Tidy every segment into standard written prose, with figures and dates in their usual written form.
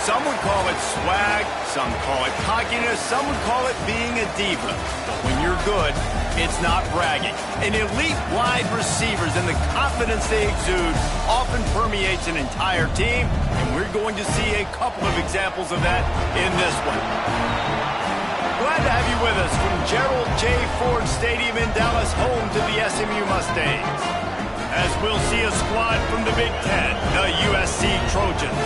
Some would call it swag, some call it cockiness, some would call it being a diva. But when you're good, it's not bragging. An elite wide receivers and the confidence they exude often permeates an entire team, and we're going to see a couple of examples of that in this one. Glad to have you with us from Gerald J. Ford Stadium in Dallas, home to the SMU Mustangs. As we'll see a squad from the Big Ten, the USC Trojans,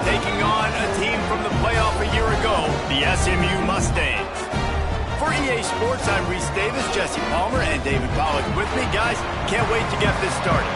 taking on a team from the playoff a year ago, the SMU Mustangs. For EA Sports, I'm Reese Davis, Jesse Palmer, and David Pollack with me. Guys, can't wait to get this started.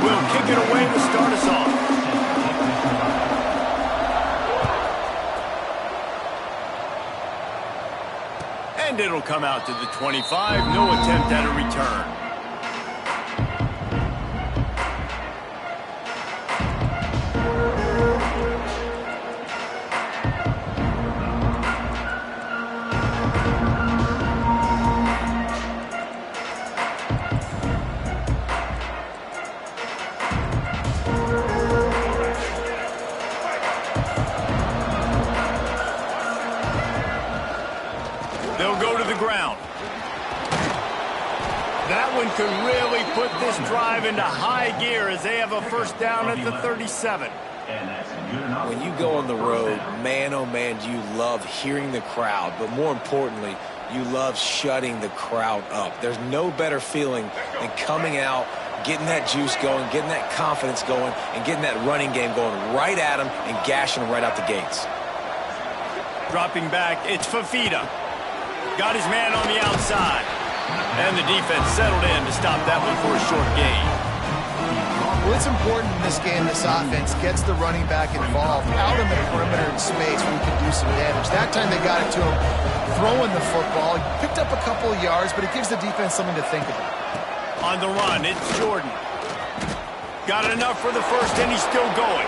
Will kick it away to start us off. And it'll come out to the 25. No attempt at a return. They'll go to the ground. That one could really put this drive into high gear as they have a first down at the 37. When you go on the road, man, oh man, do you love hearing the crowd, but more importantly, you love shutting the crowd up. There's no better feeling than coming out, getting that juice going, getting that confidence going, and getting that running game going right at them and gashing them right out the gates. Dropping back, it's Fafita. Got his man on the outside. And the defense settled in to stop that one for a short gain. Well, it's important in this game, this offense gets the running back involved out in the perimeter in space where he can do some damage. That time they got it to him throwing the football. He picked up a couple of yards, but it gives the defense something to think about. On the run, it's Jordan. Got enough for the first, and he's still going.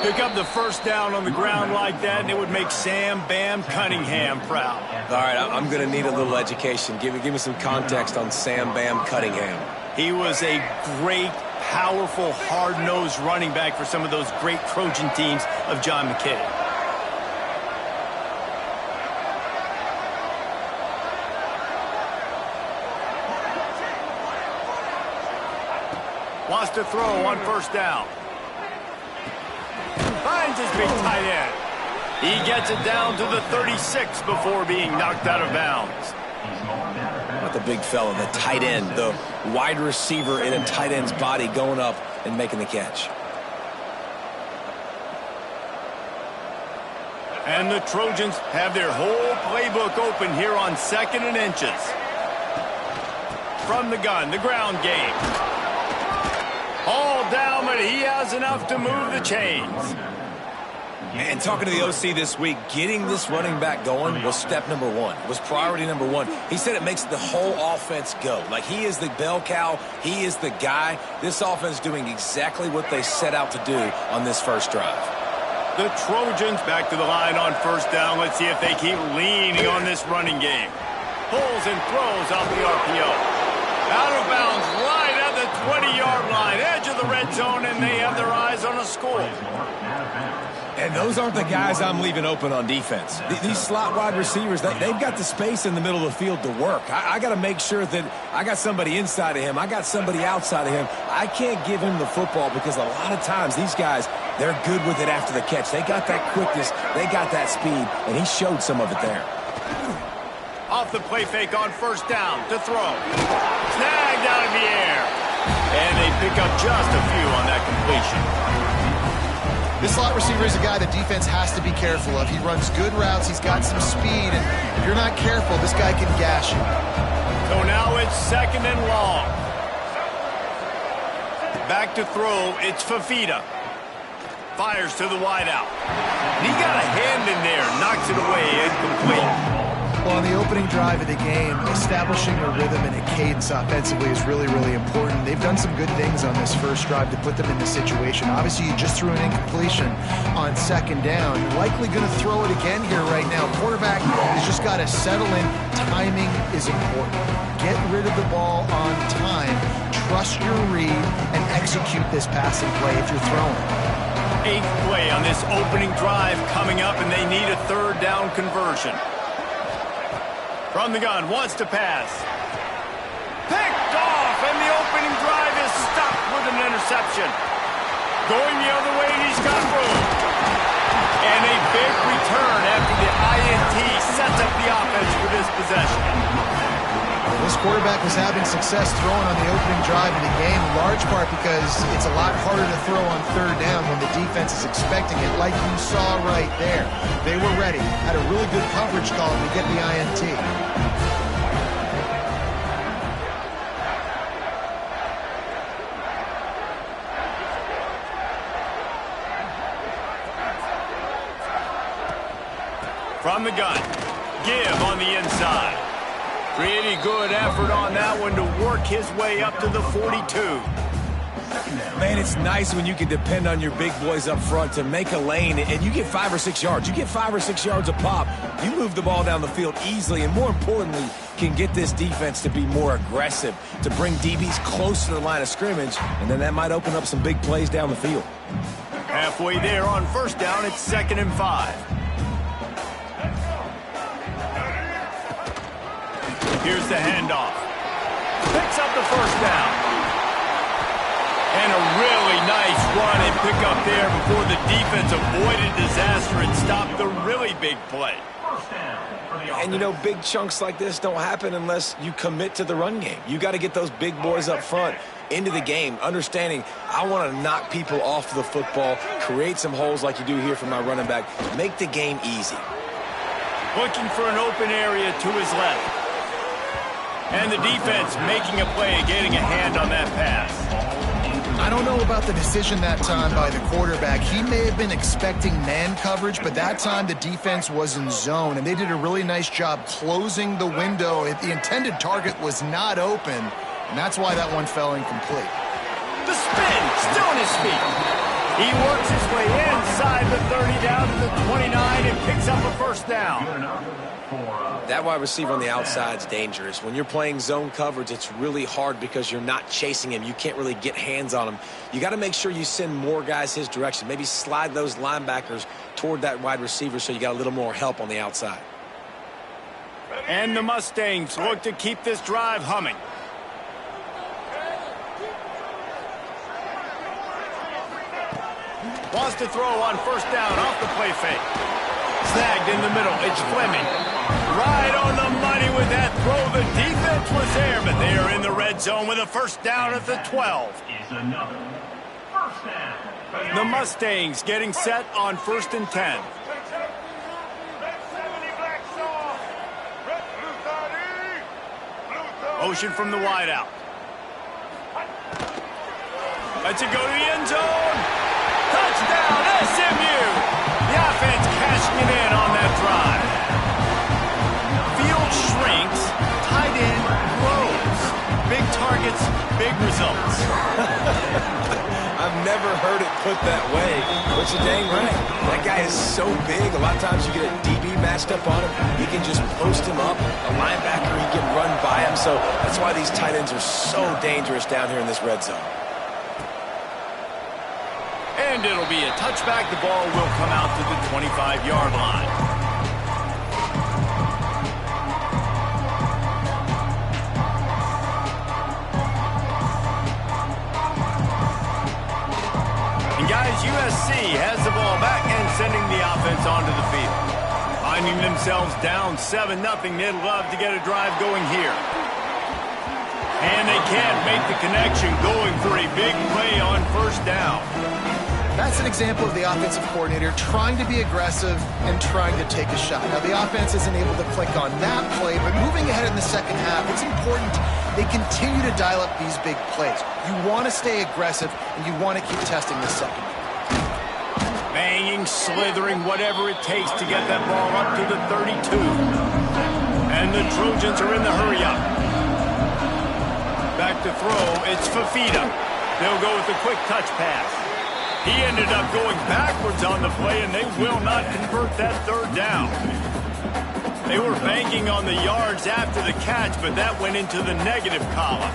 Pick up the first down on the ground like that, and it would make Sam Bam Cunningham proud. All right, I'm going to need a little education. Give me some context on Sam Bam Cunningham. He was a great, powerful, hard-nosed running back for some of those great Trojan teams of John McKay. Wants to throw on first down. Finds his big tight end. He gets it down to the 36 before being knocked out of bounds. Not the big fella, the tight end, the wide receiver in a tight end's body going up and making the catch. And the Trojans have their whole playbook open here on 2nd and inches. From the gun, the ground game. All down, but he has enough to move the chains. And talking to the OC this week, getting this running back going was step number one, was priority number one. He said it makes the whole offense go. Like, he is the bell cow, he is the guy. This offense doing exactly what they set out to do on this first drive. The Trojans back to the line on first down. Let's see if they keep leaning on this running game. Pulls and throws off the RPO. Out of bounds right at the 20-yard line, edge of the red zone, and they have their eyes on a score. And those aren't the guys I'm leaving open on defense. These slot wide receivers, they've got the space in the middle of the field to work. I got to make sure that I got somebody inside of him. I got somebody outside of him. I can't give him the football because a lot of times these guys, they're good with it after the catch. They got that quickness. They got that speed, and he showed some of it there. Off the play fake on first down to throw. Snagged out of the air. And they pick up just a few on that completion. This slot receiver is a guy the defense has to be careful of. He runs good routes. He's got some speed. And if you're not careful, this guy can gash you. So now it's 2nd and long. Back to throw. It's Fafita. Fires to the wideout. He got a hand in there. Knocks it away. Incomplete. Well, on the opening drive of the game, establishing a rhythm and a cadence offensively is really, really important. They've done some good things on this first drive to put them in this situation. Obviously, you just threw an incompletion on second down. You're likely going to throw it again here right now. Quarterback has just got to settle in. Timing is important. Get rid of the ball on time. Trust your read and execute this passing play if you're throwing. 8th play on this opening drive coming up, and they need a third down conversion. From the gun, wants to pass. Picked off, and the opening drive is stopped with an interception. Going the other way, he's got room. And a big return after the INT sets up the offense for this possession. This quarterback was having success throwing on the opening drive of the game, in large part because it's a lot harder to throw on third down when the defense is expecting it, like you saw right there. They were ready, had a really good coverage call to get the INT. From the gun, give on the inside. Pretty good effort on that one to work his way up to the 42. Man, it's nice when you can depend on your big boys up front to make a lane, and you get 5 or 6 yards. You get 5 or 6 yards a pop. You move the ball down the field easily, and more importantly, can get this defense to be more aggressive, to bring DBs close to the line of scrimmage, and then that might open up some big plays down the field. Halfway there on first down, it's 2nd and 5. Here's the handoff. Picks up the first down. And a really nice run and pick up there before the defense avoided disaster and stopped the really big play. And, you know, big chunks like this don't happen unless you commit to the run game. You got to get those big boys up front into the game, understanding I want to knock people off the football, create some holes like you do here for my running back, make the game easy. Looking for an open area to his left. And the defense making a play, getting a hand on that pass. I don't know about the decision that time by the quarterback. He may have been expecting man coverage, but that time the defense was in zone, and they did a really nice job closing the window. The intended target was not open, and that's why that one fell incomplete. The spin, still on his feet. He works his way inside the 30 down to the 29 and picks up a first down. That wide receiver on the outside is dangerous. When you're playing zone coverage, it's really hard because you're not chasing him. You can't really get hands on him. You got to make sure you send more guys his direction. Maybe slide those linebackers toward that wide receiver so you got a little more help on the outside. And the Mustangs look to keep this drive humming. Wants to throw on first down off the play fake. Snagged in the middle. It's Fleming. Right on the money with that throw. The defense was there, but they are in the red zone with a first down at the 12. The Mustangs getting set on 1st and 10. Motion from the wideout. Lets it go to the end zone. Touchdown, SMU! The offense cashing it in on that drive. Field shrinks, tight end grows. Big targets, big results. I've never heard it put that way, but you're dang right. That guy is so big, a lot of times you get a DB matched up on him. He can just post him up. A linebacker, he can run by him. So that's why these tight ends are so dangerous down here in this red zone. And it'll be a touchback. The ball will come out to the 25-yard line. And guys, USC has the ball back and sending the offense onto the field. Finding themselves down 7-0, they'd love to get a drive going here. And they can't make the connection, going for a big play on first down. That's an example of the offensive coordinator trying to be aggressive and trying to take a shot. Now, the offense isn't able to click on that play, but moving ahead in the second half, it's important they continue to dial up these big plays. You want to stay aggressive, and you want to keep testing the second. Banging, slithering, whatever it takes to get that ball up to the 32. And the Trojans are in the hurry-up. Back to throw, it's Fafita. They'll go with a quick touch pass. He ended up going backwards on the play, and they will not convert that third down. They were banking on the yards after the catch, but that went into the negative column.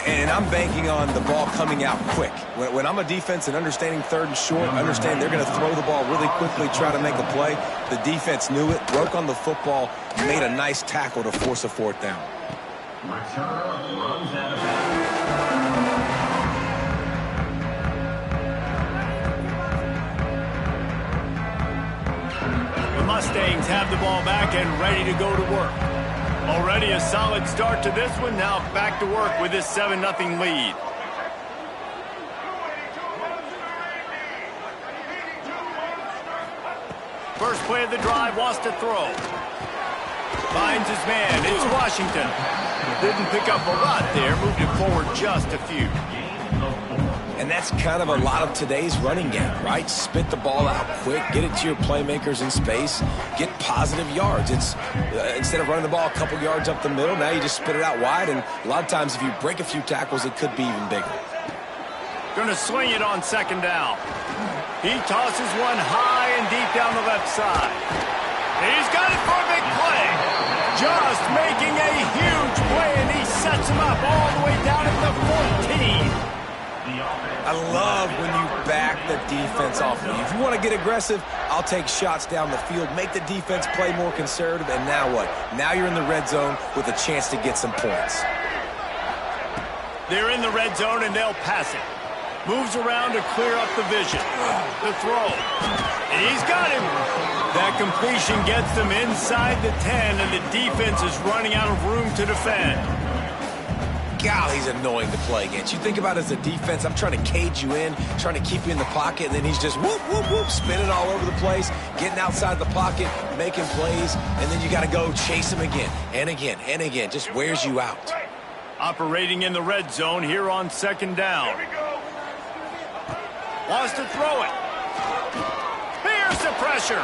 And I'm banking on the ball coming out quick. When I'm a defense and understanding third and short, understand they're going to throw the ball really quickly, try to make a play. The defense knew it, broke on the football, made a nice tackle to force a fourth down. The Mustangs have the ball back and ready to go to work. Already a solid start to this one. Now back to work with this 7-0 lead. First play of the drive, wants to throw. Finds his man. It's Washington. Didn't pick up a lot there. Moved it forward just a few. And that's kind of a lot of today's running game, right? Spit the ball out quick, get it to your playmakers in space, get positive yards. It's instead of running the ball a couple yards up the middle, now you just spit it out wide, and a lot of times if you break a few tackles, it could be even bigger. Going to swing it on second down. He tosses one high and deep down the left side. He's got it for a big play. Just making a huge play, and he sets him up all the way down at the 14. I love when you back the defense off of you. If you want to get aggressive, I'll take shots down the field, make the defense play more conservative, and now what? Now you're in the red zone with a chance to get some points. They're in the red zone, and they'll pass it. Moves around to clear up the vision. The throw. He's got him. That completion gets them inside the 10, and the defense is running out of room to defend. God, he's annoying to play against. You think about it as a defense, I'm trying to cage you in, trying to keep you in the pocket, and then he's just whoop, whoop, whoop, spinning all over the place, getting outside the pocket, making plays, and then you got to go chase him again and again and again. Just wears you out. Operating in the red zone here on second down. Wants to throw it. Here's the pressure.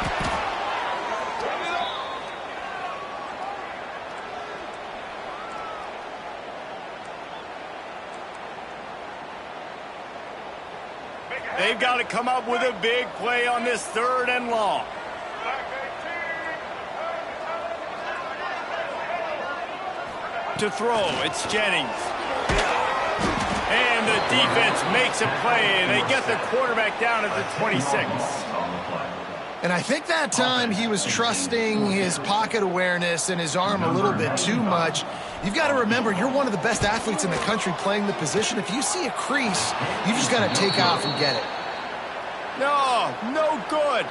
They've got to come up with a big play on this third and long. To throw, it's Jennings. And the defense makes a play, and they get the quarterback down at the 26. And I think that time he was trusting his pocket awareness and his arm a little bit too much. You've got to remember, you're one of the best athletes in the country playing the position. If you see a crease, you just got to take off and get it. No good.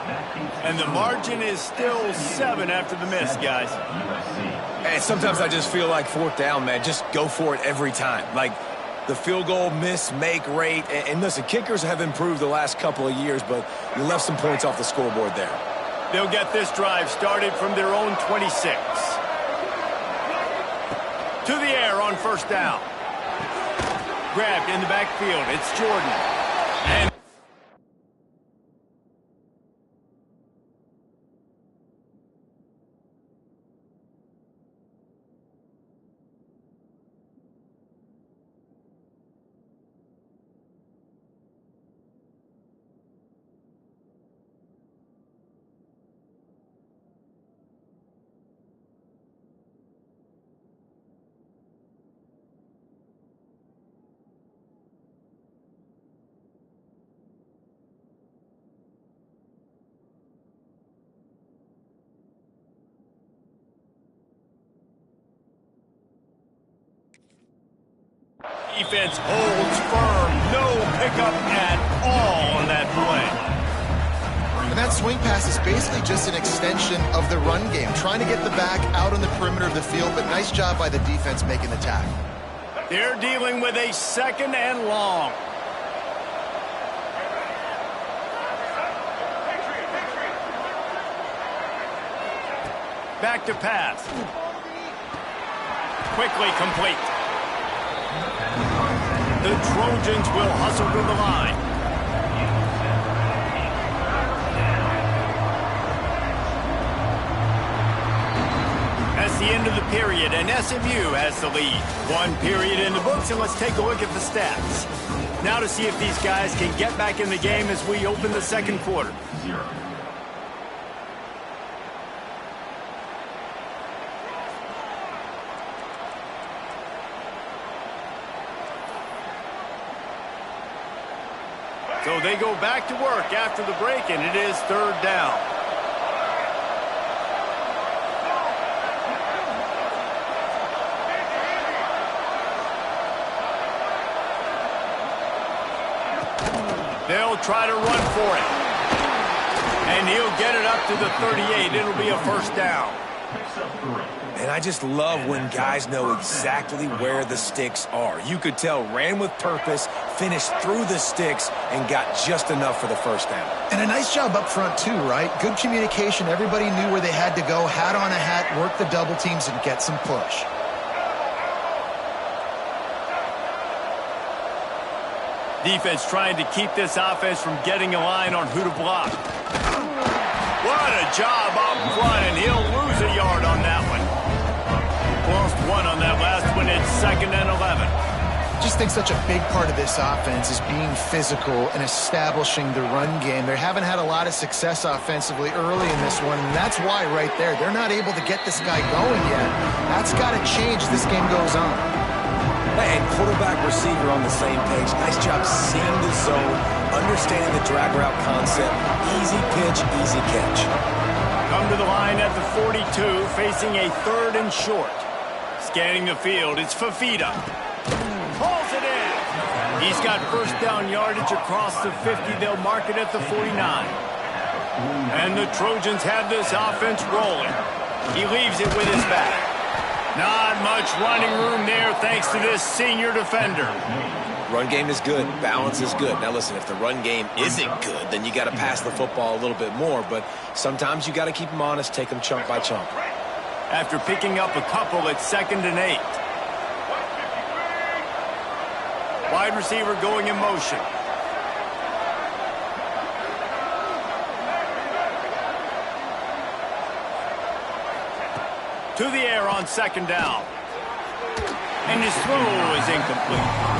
And the margin is still 7 after the miss, guys. And sometimes I just feel like fourth down, man. Just go for it every time. Like the field goal miss, make rate. And listen, kickers have improved the last couple of years, but you left some points off the scoreboard there. They'll get this drive started from their own 26. To the air on first down. Grabbed in the backfield. It's Jordan. And defense holds firm. No pickup at all on that play. And that swing pass is basically just an extension of the run game, trying to get the back out on the perimeter of the field, but nice job by the defense making the tackle. They're dealing with a second and long. Back to pass. Quickly complete. The Trojans will hustle to the line. That's the end of the period. and SMU has the lead. 1 period in the books, and let's take a look at the stats. Now to see if these guys can get back in the game as we open the second quarter. So they go back to work after the break, and it is 3rd down. They'll try to run for it. And he'll get it up to the 38. It'll be a 1st down. And I just love when guys know exactly where the sticks are. You could tell ran with purpose, finished through the sticks, and got just enough for the 1st down. And a nice job up front, too, right? Good communication. Everybody knew where they had to go, hat on a hat, work the double teams, and get some push. Defense trying to keep this offense from getting a line on who to block. What a job up front, and he'll lose a yard on that one. Lost 1 on that last one. It's 2nd and 11. I just think such a big part of this offense is being physical and establishing the run game. They haven't had a lot of success offensively early in this one, and that's why right there, they're not able to get this guy going yet. That's got to change as this game goes on. And quarterback, receiver on the same page. Nice job seeing the zone, understanding the drag route concept. Easy pitch, easy catch. Come to the line at the 42, facing a 3rd and short. Scanning the field, it's Fafita. Pulls it in. He's got 1st down yardage across the 50. They'll mark it at the 49. And the Trojans have this offense rolling. He leaves it with his back. Not much running room there thanks to this senior defender. Run game is good. Balance is good. Now, listen, if the run game isn't good, then you got to pass the football a little bit more. But sometimes you got to keep them honest, take them chunk by chunk. After picking up a couple, it's 2nd and 8. Wide receiver going in motion. To the air on 2nd down. And his throw is incomplete.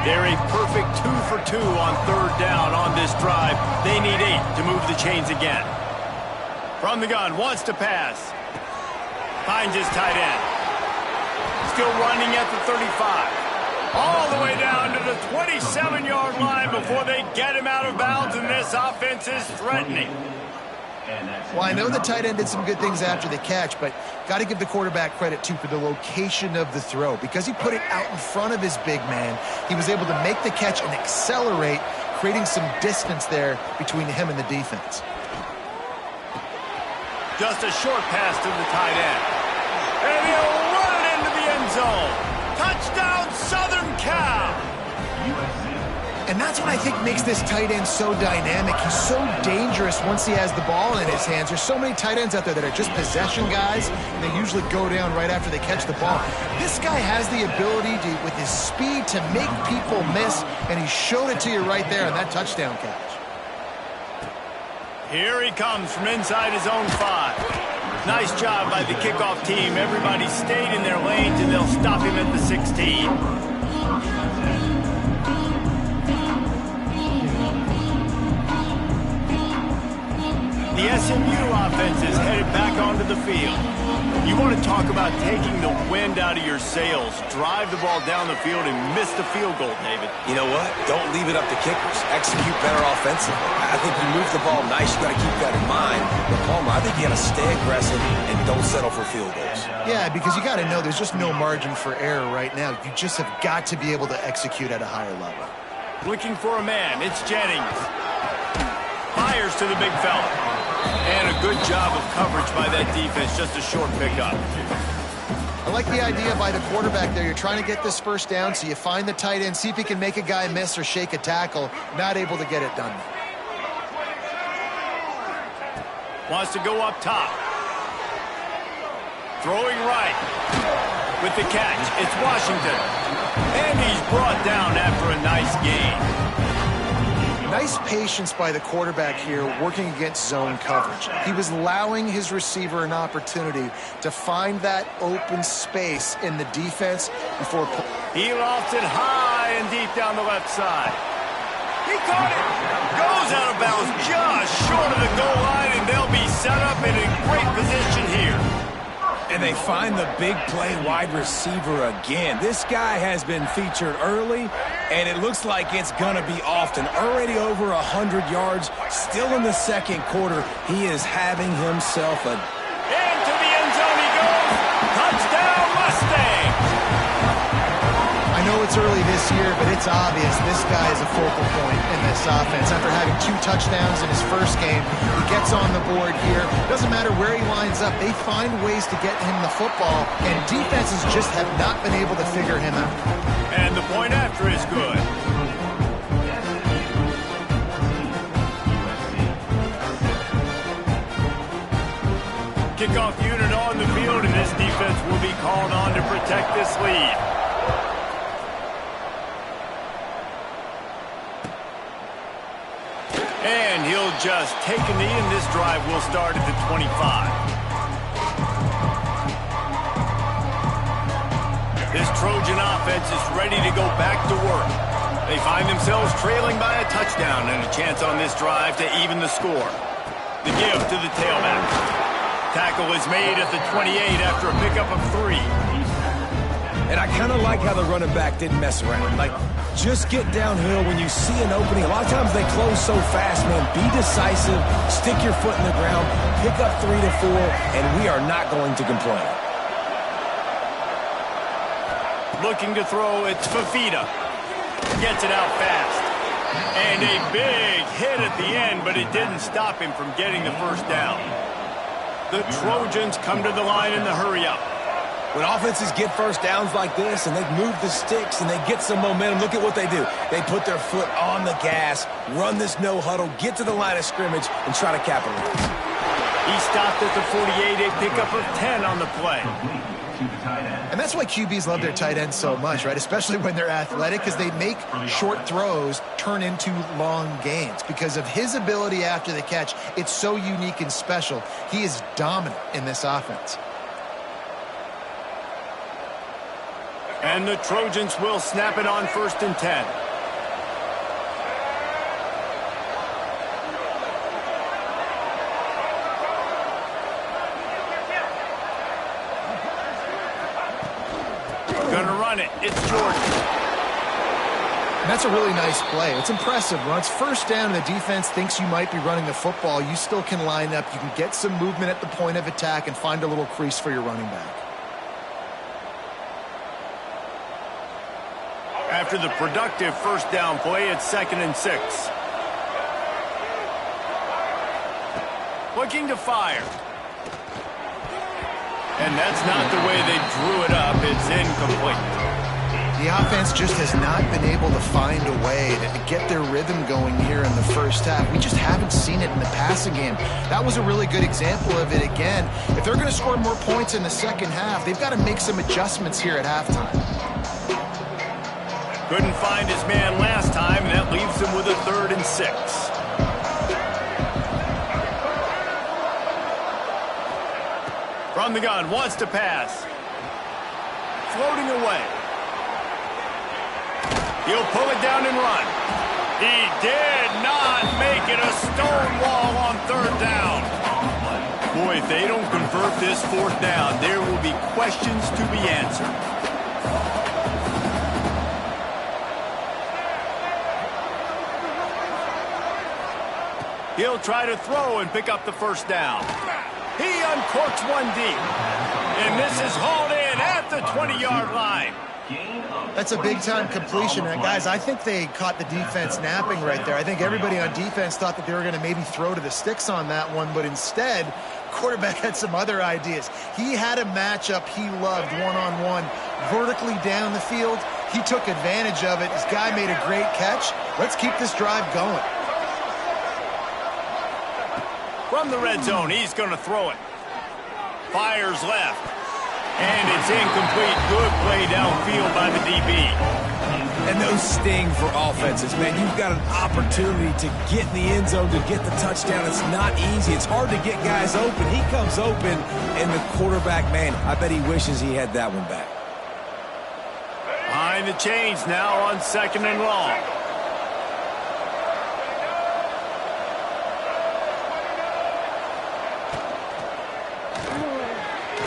They're a perfect 2 for 2 on 3rd down on this drive. They need 8 to move the chains again. From the gun, wants to pass. Finds his tight end. Still running at the 35. All the way down to the 27-yard line before they get him out of bounds, and this offense is threatening. Well, I know the tight end did some good things after the catch, but got to give the quarterback credit, too, for the location of the throw. Because he put it out in front of his big man, he was able to make the catch and accelerate, creating some distance there between him and the defense. Just a short pass to the tight end. And he'll run it into the end zone. Touchdown, Southern Cal! And that's what I think makes this tight end so dynamic. He's so dangerous once he has the ball in his hands. There's so many tight ends out there that are just possession guys, and they usually go down right after they catch the ball. This guy has the ability to, with his speed, to make people miss, and he showed it to you right there on that touchdown catch. Here he comes from inside his own 5. Nice job by the kickoff team. Everybody stayed in their lanes, and they'll stop him at the 16. The SMU offense is headed back onto the field. You want to talk about taking the wind out of your sails. Drive the ball down the field and miss the field goal, David. You know what? Don't leave it up to kickers. Execute better offensively. I think you move the ball nice. You got to keep that in mind. But Palmer, I think you got to stay aggressive and don't settle for field goals. Yeah, because you got to know there's just no margin for error right now. You just have got to be able to execute at a higher level. Looking for a man. It's Jennings. Fires to the big fella. And a good job of coverage by that defense. Just a short pickup. I like the idea by the quarterback there. You're trying to get this first down, so you find the tight end, see if he can make a guy miss or shake a tackle. Not able to get it done. Wants to go up top. Throwing right. With the catch, it's Washington. And he's brought down after a nice gain. Nice patience by the quarterback here working against zone coverage. He was allowing his receiver an opportunity to find that open space in the defense before... He lofts it high and deep down the left side. He caught it. Goes out of bounds just short of the goal line, and they'll be set up in a great position here. And they find the big play wide receiver again. This guy has been featured early, and it looks like it's going to be often. Already over 100 yards, still in the second quarter. He is having himself a... Into the end zone he goes. Touchdown, Mustangs. I know it's early this year, but it's obvious this guy is a focal point in this offense. After having 2 touchdowns in his first game, he gets on the board here. Doesn't matter where he lines up. They find ways to get him the football, and defenses just have not been able to figure him out. And the point after is good. Kickoff unit on the field, and this defense will be called on to protect this lead. And he'll just take a knee, and this drive will start at the 25. This Trojan offense is ready to go back to work. They find themselves trailing by a touchdown and a chance on this drive to even the score. The give to the tailback. Tackle is made at the 28 after a pickup of 3. And I kind of like how the running back didn't mess around. Like, just get downhill when you see an opening. A lot of times they close so fast, man. Be decisive, stick your foot in the ground, pick up 3 to 4, and we are not going to complain. Looking to throw, it's Fafita. Gets it out fast. And a big hit at the end, but it didn't stop him from getting the first down. The Trojans come to the line in the hurry-up. When offenses get first downs like this and they move the sticks and they get some momentum, look at what they do. They put their foot on the gas, run this no huddle, get to the line of scrimmage, and try to capitalize. He stopped at the 48, a pickup of 10 on the play. And that's why QBs love their tight ends so much, right? Especially when they're athletic, because they make short throws turn into long gains. Because of his ability after the catch, it's so unique and special. He is dominant in this offense. And the Trojans will snap it on 1st and 10. Gonna run it. It's Jordan. And that's a really nice play. It's impressive. When it's first down and the defense thinks you might be running the football, you still can line up. You can get some movement at the point of attack and find a little crease for your running back. After the productive first down play, it's 2nd and 6. Looking to fire. And that's not the way they drew it up. It's incomplete. The offense just has not been able to find a way to get their rhythm going here in the first half. We just haven't seen it in the passing game. That was a really good example of it again. If they're going to score more points in the second half, they've got to make some adjustments here at halftime. Couldn't find his man last time, and that leaves him with a 3rd and 6. From the gun, wants to pass. Floating away. He'll pull it down and run. He did not make it a stone wall on 3rd down. Boy, if they don't convert this 4th down, there will be questions to be answered. He'll try to throw and pick up the first down. He uncorks one deep. And this is hauled in at the 20-yard line. That's a big-time completion. And guys, I think they caught the defense napping right there. I think everybody on defense thought that they were going to maybe throw to the sticks on that one, but instead, quarterback had some other ideas. He had a matchup he loved one-on-one, vertically down the field. He took advantage of it. This guy made a great catch. Let's keep this drive going. From the red zone, he's going to throw it. Fires left. And it's incomplete. Good play downfield by the DB. And those sting for offenses, man. You've got an opportunity to get in the end zone, to get the touchdown. It's not easy. It's hard to get guys open. He comes open, and the quarterback, man, I bet he wishes he had that one back. Behind the chains now on 2nd and long.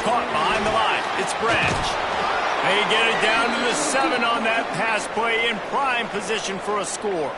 Caught behind the line. It's Branch. They get it down to the 7 on that pass play in prime position for a score.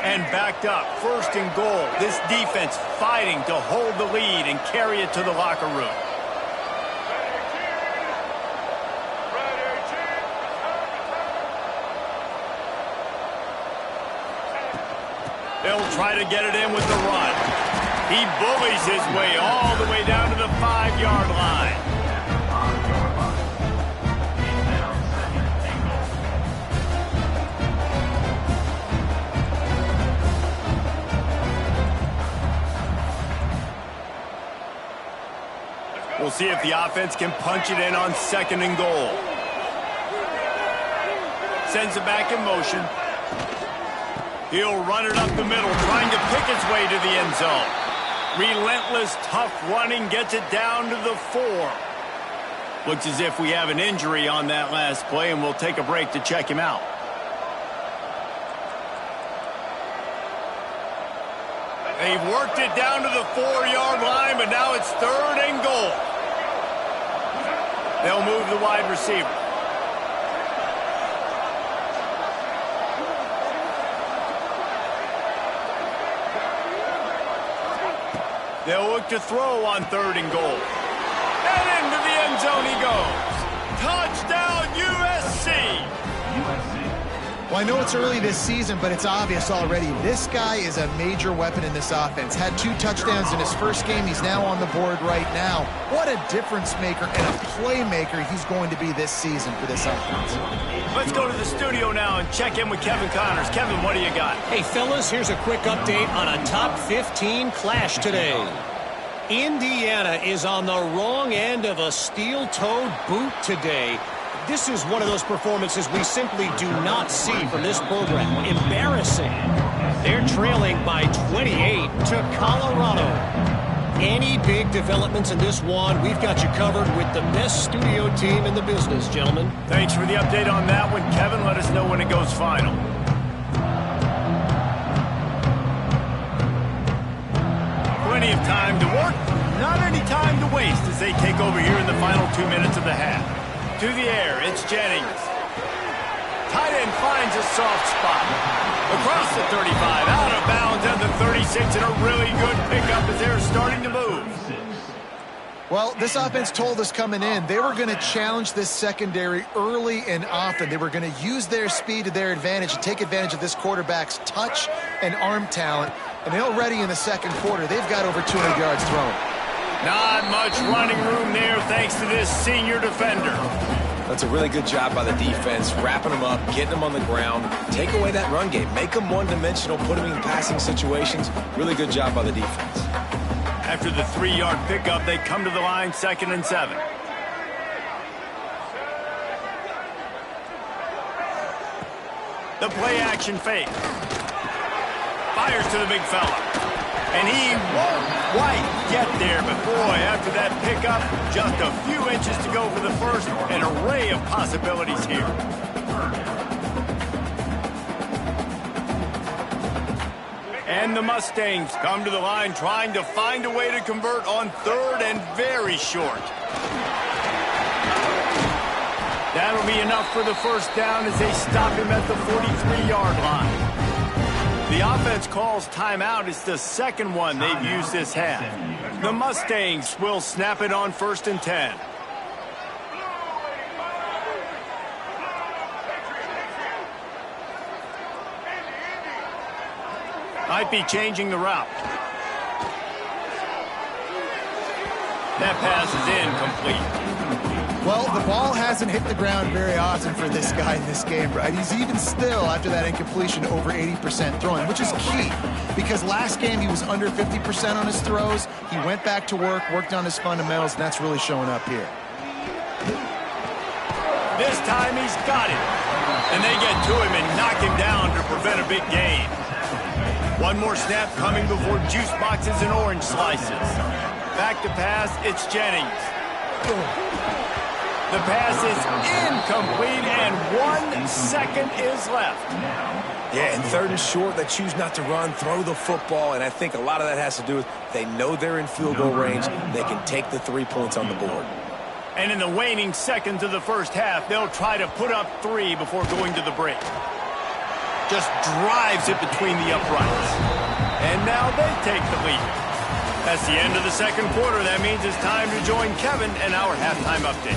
And backed up, 1st and goal. This defense fighting to hold the lead and carry it to the locker room. They'll try to get it in with the run. He bullies his way all the way down to the 5-yard line. We'll see if the offense can punch it in on 2nd and goal. Sends it back in motion. He'll run it up the middle, trying to pick its way to the end zone. Relentless, tough running gets it down to the 4. Looks as if we have an injury on that last play, and we'll take a break to check him out. They've worked it down to the 4-yard line, but now it's 3rd and goal. They'll move the wide receiver. They'll look to throw on 3rd and goal. And into the end zone he goes. Touchdown, USC! Well, I know it's early this season, but it's obvious already. This guy is a major weapon in this offense. Had 2 touchdowns in his first game. He's now on the board right now. What a difference maker and a playmaker he's going to be this season for this offense. Let's go to the studio now and check in with Kevin Connors. Kevin, what do you got? Hey, fellas, here's a quick update on a top 15 clash today. Indiana is on the wrong end of a steel-toed boot today. This is one of those performances we simply do not see from this program. Embarrassing. They're trailing by 28 to Colorado. Any big developments in this one, we've got you covered with the best studio team in the business, gentlemen. Thanks for the update on that one, Kevin. Let us know when it goes final. Plenty of time to work, not any time to waste as they take over here in the final 2 minutes of the half. To the air, it's Jennings. Tight end finds a soft spot. Across the 35, out of bounds at the 36, and a really good pickup as they're starting to move. Well, this offense told us coming in they were going to challenge this secondary early and often. They were going to use their speed to their advantage and take advantage of this quarterback's touch and arm talent. And already in the 2nd quarter, they've got over 200 yards thrown. Not much running room there thanks to this senior defender. That's a really good job by the defense, wrapping them up, getting them on the ground, take away that run game, make them one-dimensional, put them in passing situations. Really good job by the defense. After the 3-yard pickup, they come to the line 2nd and 7. The play-action fake. Fires to the big fella. And he won't quite get there, but boy, after that pickup, just a few inches to go for the first. An array of possibilities here. And the Mustangs come to the line trying to find a way to convert on 3rd and very short. That'll be enough for the first down as they stop him at the 43-yard line. The offense calls timeout. It's the 2nd one they've used this half. The Mustangs will snap it on 1st and 10. Might be changing the route. That pass is incomplete. Well, the ball hasn't hit the ground very often for this guy in this game, right? He's even still, after that incompletion, over 80% throwing, which is key. Because last game, he was under 50% on his throws. He went back to work, worked on his fundamentals, and that's really showing up here. This time he's got it. And they get to him and knock him down to prevent a big gain. One more snap coming before juice boxes and orange slices. Back to pass, it's Jennings. The pass is incomplete, and 1 second is left. Yeah, and 3rd and short, they choose not to run, throw the football, and I think a lot of that has to do with they know they're in field goal range. They can take the 3 points on the board. And in the waning seconds of the first half, they'll try to put up 3 before going to the break. Just drives it between the uprights. And now they take the lead. That's the end of the second quarter. That means it's time to join Kevin and our halftime update.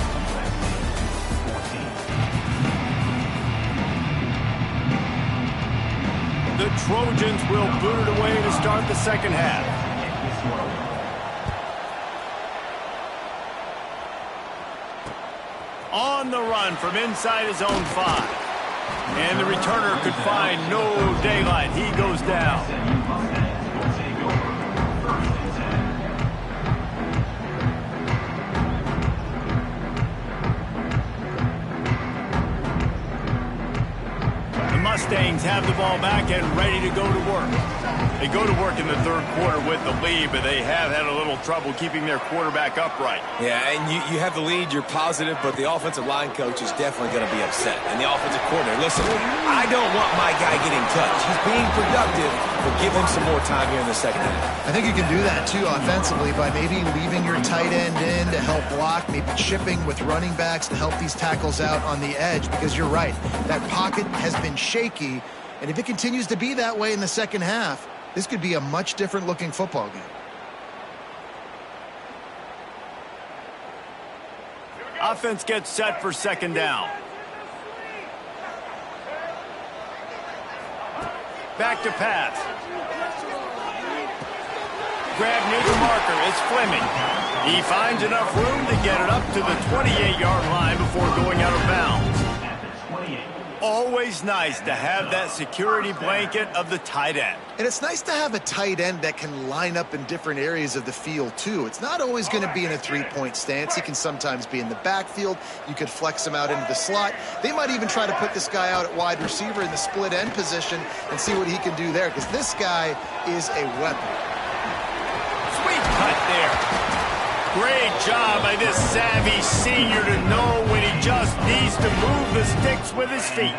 The Trojans will boot it away to start the second half. On the run from inside his own 5. And the returner could find no daylight. He goes down. Mustangs have the ball back and ready to go to work. They go to work in the third quarter with the lead, but they have had a little trouble keeping their quarterback upright. Yeah, and you have the lead, you're positive, but the offensive line coach is definitely going to be upset. And the offensive coordinator, listen, I don't want my guy getting touched. He's being productive, but give him some more time here in the second half. I think you can do that, too, offensively, by maybe leaving your tight end in to help block, maybe chipping with running backs to help these tackles out on the edge, because you're right. That pocket has been shaky, and if it continues to be that way in the second half, this could be a much different looking football game. Offense gets set for second down. Back to pass. Grab near the marker. It's Fleming. He finds enough room to get it up to the 28-yard line before going out of bounds. Always nice to have that security blanket of the tight end. And it's nice to have a tight end that can line up in different areas of the field, too. It's not always going to be in a three-point stance. He can sometimes be in the backfield. You could flex him out into the slot. They might even try to put this guy out at wide receiver in the split end position and see what he can do there, because this guy is a weapon. Sweet cut there. Great job by this savvy senior to know when he just needs to move the sticks with his feet.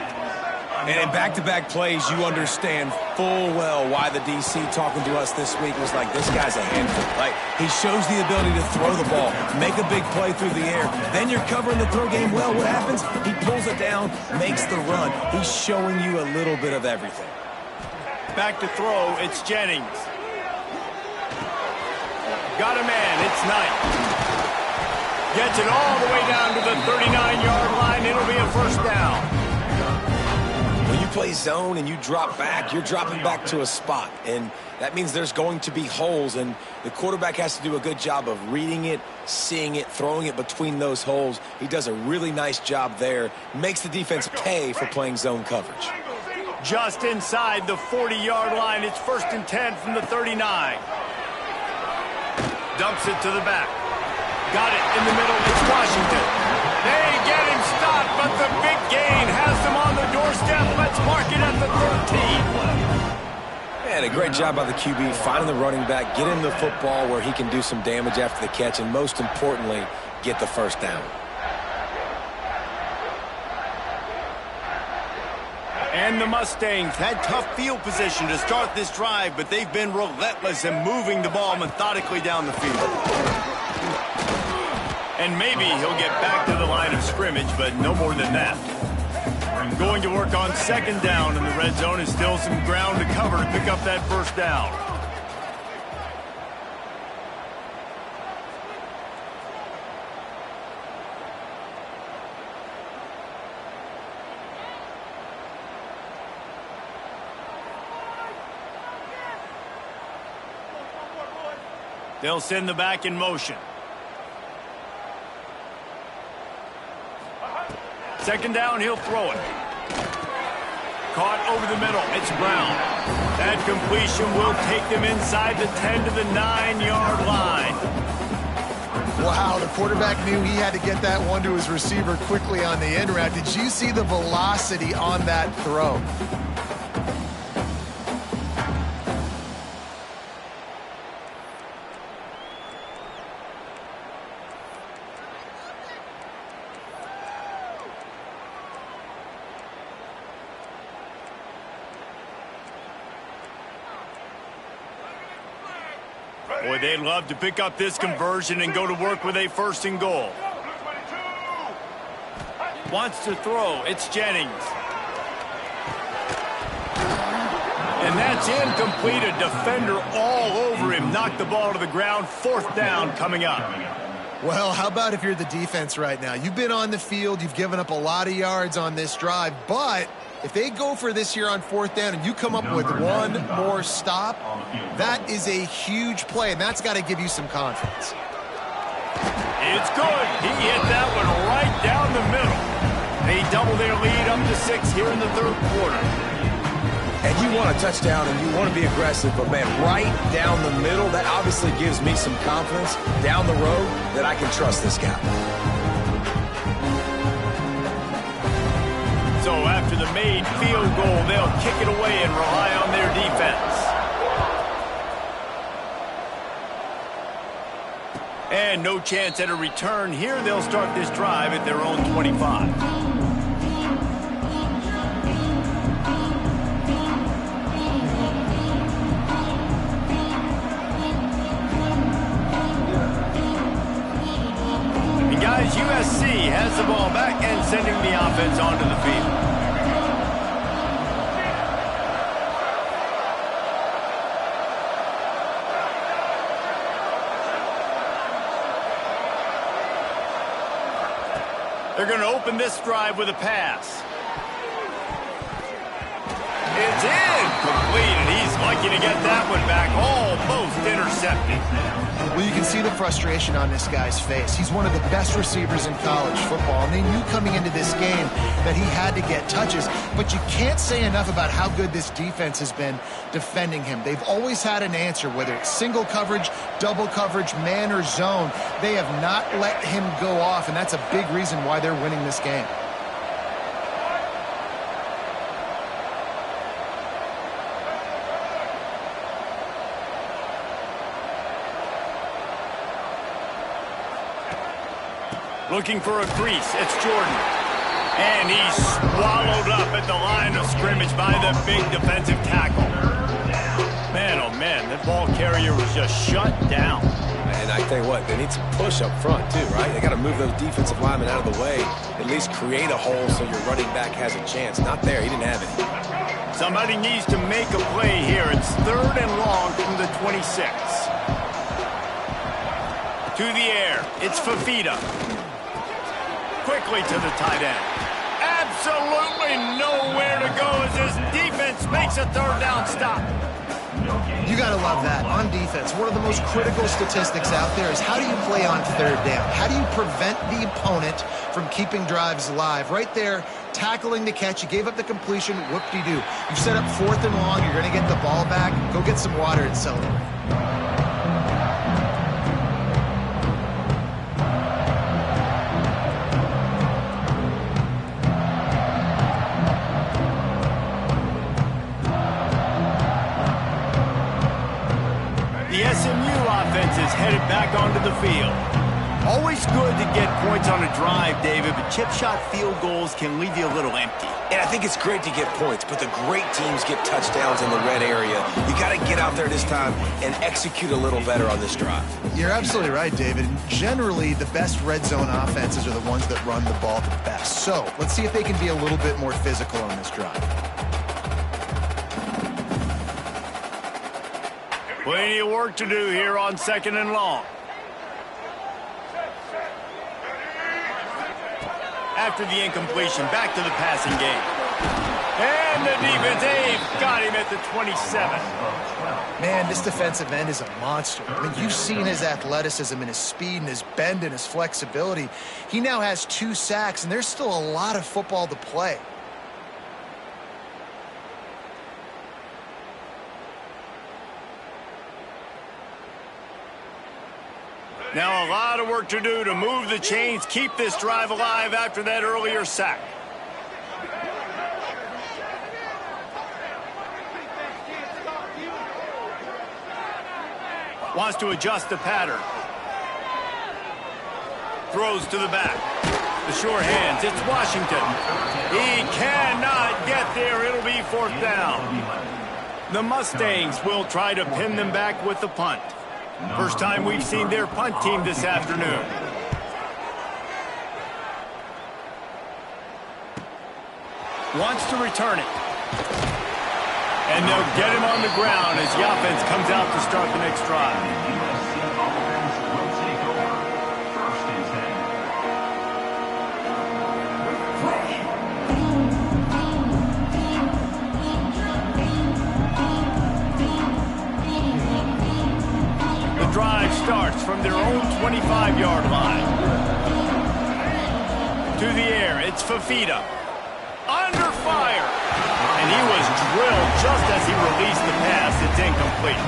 And in back-to-back plays, you understand full well why the DC talking to us this week was like, this guy's a handful. Like, he shows the ability to throw the ball, make a big play through the air. Then you're covering the throw game well. What happens? He pulls it down, makes the run. He's showing you a little bit of everything. Back to throw, it's Jennings. Got a man, it's Knight. Gets it all the way down to the 39-yard line. It'll be a first down. When you play zone and you drop back, you're dropping back to a spot. And that means there's going to be holes. And the quarterback has to do a good job of reading it, seeing it, throwing it between those holes. He does a really nice job there. Makes the defense pay for playing zone coverage. Just inside the 40-yard line. It's 1st and 10 from the 39. Dumps it to the back. Got it in the middle. It's Washington. They get him stopped, but the big gain has them on the doorstep. Let's mark it at the 13. And a great job by the QB finding the running back, get him the football where he can do some damage after the catch, and most importantly, get the first down. And the Mustangs had tough field position to start this drive, but they've been relentless in moving the ball methodically down the field. And maybe he'll get back to the line of scrimmage, but no more than that. Going to work on second down, and the red zone is still some ground to cover to pick up that first down. They'll send the back in motion. Second down, he'll throw it. Caught over the middle. It's Brown. That completion will take them inside the 10 to the 9-yard line. Wow, the quarterback knew he had to get that one to his receiver quickly on the end route. Did you see the velocity on that throw? Boy, they'd love to pick up this conversion and go to work with a 1st and goal. Wants to throw. It's Jennings. And that's incomplete. A defender all over him. Knocked the ball to the ground. 4th down coming up. Well, how about if you're the defense right now? You've been on the field. You've given up a lot of yards on this drive. But if they go for this here on 4th down and you come up with one more stop, that is a huge play, and that's got to give you some confidence. It's good. He hit that one right down the middle. They double their lead up to 6 here in the 3rd quarter. And you want a touchdown and you want to be aggressive, but man, right down the middle, that obviously gives me some confidence down the road that I can trust this guy. So after the made field goal, they'll kick it away and rely on their defense. And no chance at a return here. They'll start this drive at their own 25. Guys, USC has the ball back and sending the offense onto the field. They're going to open this drive with a pass. It's incomplete, and he's lucky to get that one back. Almost intercepted. Well, you can see the frustration on this guy's face. He's one of the best receivers in college football, and they knew coming into this game that he had to get touches. But you can't say enough about how good this defense has been defending him. They've always had an answer, whether it's single coverage, double coverage, man or zone. They have not let him go off, and that's a big reason why they're winning this game. Looking for a crease. It's Jordan. And he's swallowed up at the line of scrimmage by the big defensive tackle. Man, oh man, that ball carrier was just shut down. And I tell you what, they need some push up front too, right? They got to move those defensive linemen out of the way, at least create a hole so your running back has a chance. Not there. He didn't have it. Somebody needs to make a play here. It's 3rd and long from the 26. To the air. It's Fafita. Quickly to the tight end. Absolutely nowhere to go as his defense makes a 3rd down stop. You got to love that. On defense, one of the most critical statistics out there is how do you play on 3rd down? How do you prevent the opponent from keeping drives alive? Right there, tackling the catch. You gave up the completion. Whoop-de-doo. You've set up 4th and long. You're going to get the ball back. Go get some water and celebrate. The SMU offense is headed back onto the field. Always good to get points on a drive, David, but chip shot field goals can leave you a little empty. And I think it's great to get points, but the great teams get touchdowns in the red area. You got to get out there this time and execute a little better on this drive. You're absolutely right, David. Generally, the best red zone offenses are the ones that run the ball the best. So let's see if they can be a little bit more physical on this drive. Plenty of work to do here on 2nd and long. After the incompletion, back to the passing game. And the defense, they've got him at the 27. Man, this defensive end is a monster. I mean, you've seen his athleticism and his speed and his bend and his flexibility. He now has 2 sacks, and there's still a lot of football to play. Now a lot of work to do to move the chains, keep this drive alive after that earlier sack. Wants to adjust the pattern. Throws to the back. The sure hands, it's Washington. He cannot get there, it'll be 4th down. The Mustangs will try to pin them back with the punt. First time we've seen their punt team this afternoon. Wants to return it. And they'll get him on the ground as the offense comes out to start the next drive. The drive starts from their own 25-yard line. To the air, it's Fafita. Under fire. And he was drilled just as he released the pass. It's incomplete.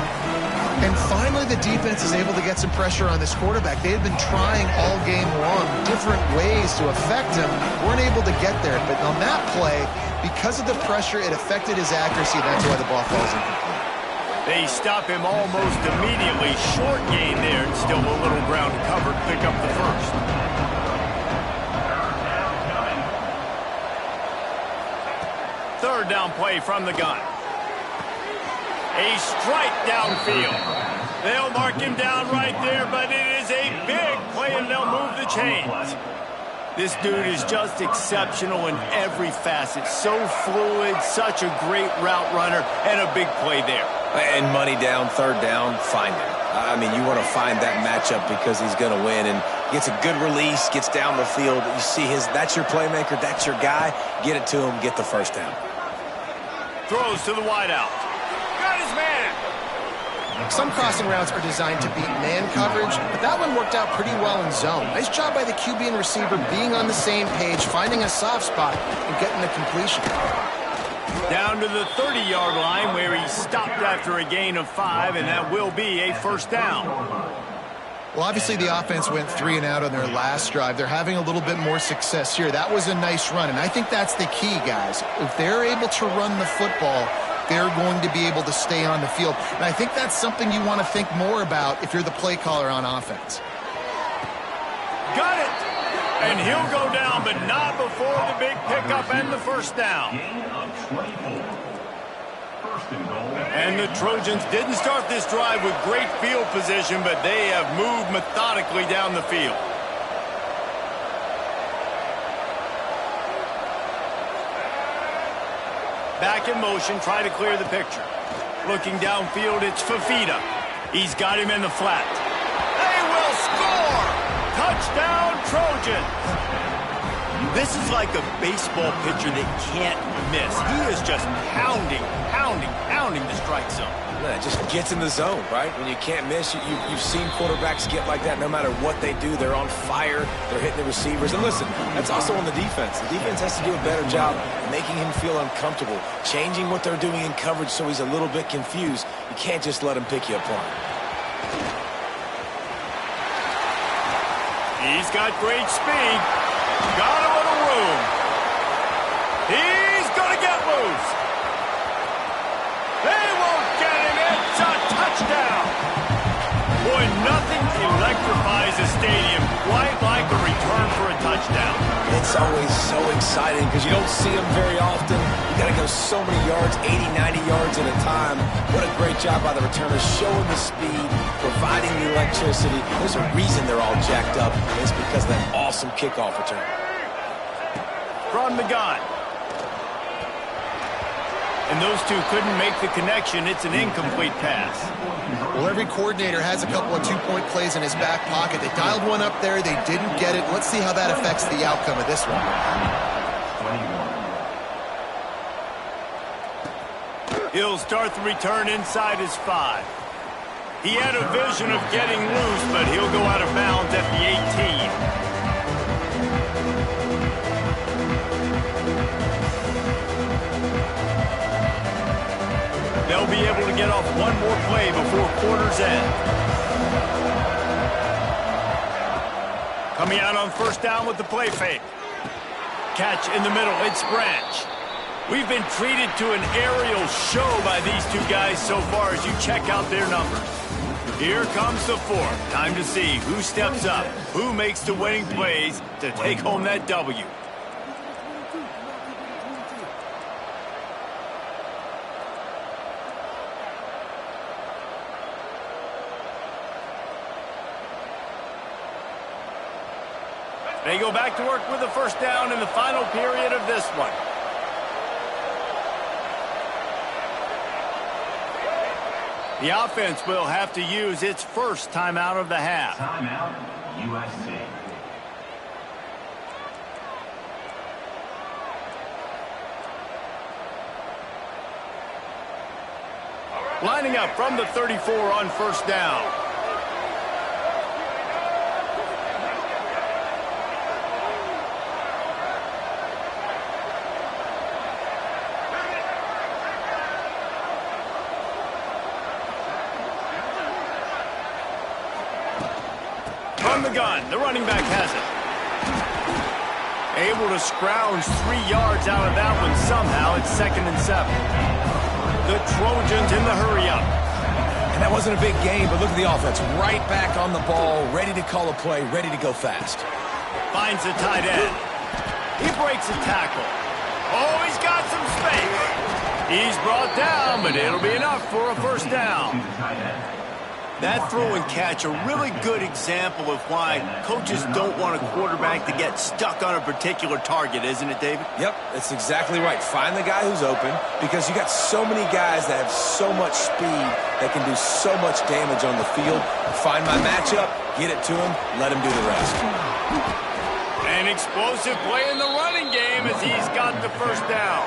And finally, the defense is able to get some pressure on this quarterback. They had been trying all game long different ways to affect him. Weren't able to get there. But on that play, because of the pressure, it affected his accuracy. That's why the ball falls incomplete. They stop him almost immediately. Short gain there. And still a little ground covered. Pick up the first. Third down play from the gun. A strike downfield. They'll mark him down right there, but it is a big play, and they'll move the chains. This dude is just exceptional in every facet. So fluid, such a great route runner, and a big play there. And money down, 3rd down, find him. I mean, you want to find that matchup because he's going to win. And gets a good release, gets down the field. You see that's your playmaker, that's your guy. Get it to him, get the 1st down. Throws to the wideout. Got his man. Some crossing routes are designed to beat man coverage, but that one worked out pretty well in zone. Nice job by the QB and receiver being on the same page, finding a soft spot, and getting the completion. Down to the 30-yard line where he stopped after a gain of 5, and that will be a 1st down. Well, obviously the offense went 3 and out on their last drive. They're having a little bit more success here. That was a nice run, and I think that's the key, guys. If they're able to run the football, they're going to be able to stay on the field. And I think that's something you want to think more about if you're the play caller on offense. Got it! And he'll go down, but not before the big pickup and the 1st down. And the Trojans didn't start this drive with great field position, but they have moved methodically down the field. Back in motion, try to clear the picture. Looking downfield, it's Fafita. He's got him in the flat. They will score! Touchdown, Trojans! This is like a baseball pitcher that can't miss. He is just pounding the strike zone. Yeah, it just gets in the zone, right? When you can't miss, you've seen quarterbacks get like that no matter what they do. They're on fire. They're hitting the receivers. And listen, that's also on the defense. The defense has to do a better job making him feel uncomfortable, changing what they're doing in coverage so he's a little bit confused. You can't just let him pick you apart. He's got great speed. Got him on the room. He's going to get loose. They won't get him. It's a touchdown. Boy, nothing electrifies a stadium quite like a return for a touchdown. It's always so exciting because you don't see them very often. You got to go so many yards, 80, 90 yards at a time. What a great job by the returners, showing the speed, providing the electricity. There's a reason they're all jacked up, and it's because of that awesome kickoff return. From the gun. And those two couldn't make the connection. It's an incomplete pass. Well, every coordinator has a couple of two-point plays in his back pocket. They dialed one up there. They didn't get it. Let's see how that affects the outcome of this one. He'll start the return inside his 5. He had a vision of getting loose, but he'll go out of bounds at the 18. They'll be able to get off one more play before quarter's end. Coming out on first down with the play fake. Catch in the middle. It's Branch. We've been treated to an aerial show by these two guys so far as you check out their numbers. Here comes the 4th. Time to see who steps up, who makes the winning plays to take home that W. They go back to work with a first down in the final period of this one. The offense will have to use its first timeout of the half. Timeout, USC. Lining up from the 34 on first down. From the gun, the running back has it. Able to scrounge 3 yards out of that one somehow. It's 2nd and 7. The Trojans in the hurry-up. And that wasn't a big game, but look at the offense. Right back on the ball, ready to call a play, ready to go fast. Finds the tight end. He breaks a tackle. Oh, he's got some space. He's brought down, but it'll be enough for a first down. That throw and catch, a really good example of why coaches don't want a quarterback to get stuck on a particular target, isn't it, David? Yep, that's exactly right. Find the guy who's open, because you got so many guys that have so much speed that can do so much damage on the field. Find my matchup, get it to him, let him do the rest. An explosive play in the running game as he's got the first down.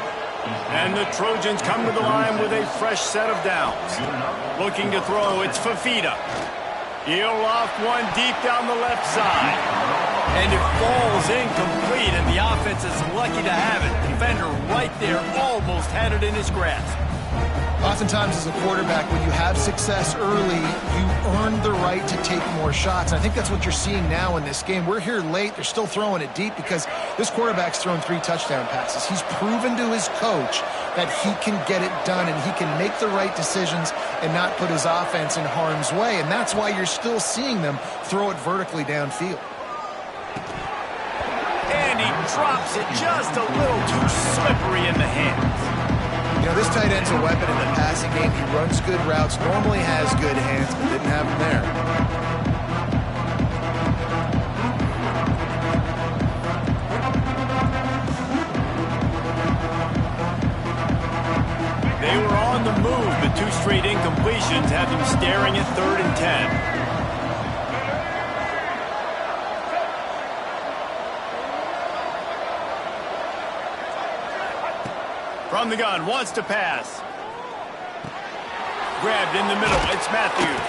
And the Trojans come to the line with a fresh set of downs. Looking to throw, it's Fafita. He'll loft one deep down the left side. And it falls incomplete, and the offense is lucky to have it. Defender right there almost had it in his grasp. Oftentimes as a quarterback, when you have success early, you earn the right to take more shots. And I think that's what you're seeing now in this game. We're here late. They're still throwing it deep because this quarterback's thrown 3 touchdown passes. He's proven to his coach that he can get it done and he can make the right decisions and not put his offense in harm's way. And that's why you're still seeing them throw it vertically downfield. And he drops it just a little too slippery in the hands. You know, this tight end's a weapon in the passing game. He runs good routes, normally has good hands, but didn't have them there. They were on the move, but 2 straight incompletions have them staring at 3rd and 10. From the gun, wants to pass. Grabbed in the middle, it's Matthews.